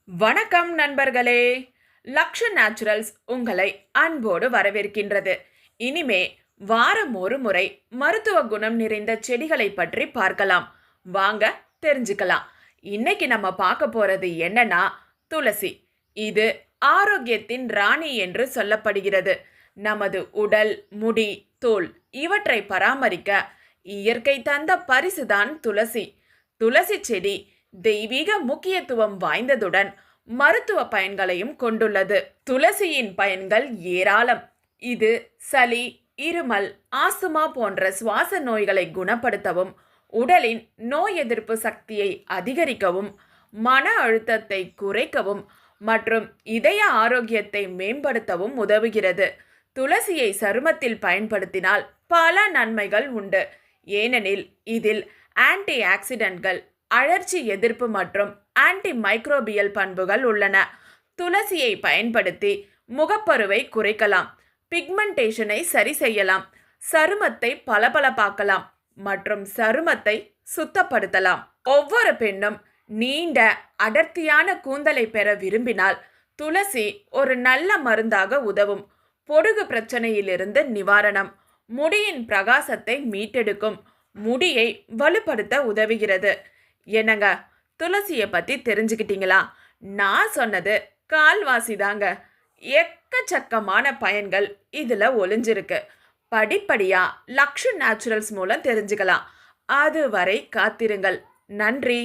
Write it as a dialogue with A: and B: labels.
A: வணக்கம் நண்பர்களே. லக்ஷு நேச்சுரல்ஸ் உங்களை அன்போடு வரவேற்கின்றது. இனிமே வாரம் ஒரு முறை மருத்துவ குணம் நிறைந்த செடிகளை பற்றி பார்க்கலாம். வாங்க தெரிஞ்சுக்கலாம். இன்னைக்கு நம்ம பார்க்க போறது என்னன்னா துளசி. இது ஆரோக்கியத்தின் ராணி என்று சொல்லப்படுகிறது. நமது உடல், முடி, தோல் இவற்றை பராமரிக்க இயற்கை தந்த பரிசுதான் துளசி. துளசி செடி தெய்வீக முக்கியத்துவம் வாய்ந்ததுடன் மருத்துவ பயன்களையும் கொண்டுள்ளது. துளசியின் பயன்கள் ஏராளம். இது சளி, இருமல், ஆஸ்துமா போன்ற சுவாச நோய்களை குணப்படுத்தவும், உடலின் நோய் எதிர்ப்பு சக்தியை அதிகரிக்கவும், மன அழுத்தத்தை குறைக்கவும் மற்றும் இதய ஆரோக்கியத்தை மேம்படுத்தவும் உதவுகிறது. துளசியை சருமத்தில் பயன்படுத்தினால் பல நன்மைகள் உண்டு. ஏனெனில் இதில் ஆன்டி ஆக்சிடென்ட்கள், அழற்சி எதிர்ப்பு மற்றும் ஆன்டி மைக்ரோபியல் பண்புகள் உள்ளன. துளசியை பயன்படுத்தி முகப்பருவை குறைக்கலாம், பிக்மெண்டேஷனை சரி செய்யலாம், சருமத்தை பளபளப்பாக்கலாம் மற்றும் சருமத்தை சுத்தப்படுத்தலாம். ஒவ்வொரு பெண்ணும் நீண்ட அடர்த்தியான கூந்தலை பெற விரும்பினால் துளசி ஒரு நல்ல மருந்தாக உதவும். பொடுகு பிரச்சனையிலிருந்து நிவாரணம், முடியின் பிரகாசத்தை மீட்டெடுக்கும், முடியை வலுப்படுத்த உதவுகிறது. என்னங்க, துளசியை பற்றி தெரிஞ்சுக்கிட்டீங்களா? நான் சொன்னது கால்வாசி தாங்க. எக்கச்சக்கமான பயன்கள் இதில் ஒளிஞ்சிருக்கு. படிப்படியாக லக்ஷு நேச்சுரல்ஸ் மூலம் தெரிஞ்சுக்கலாம். அதுவரை காத்திருங்கள். நன்றி.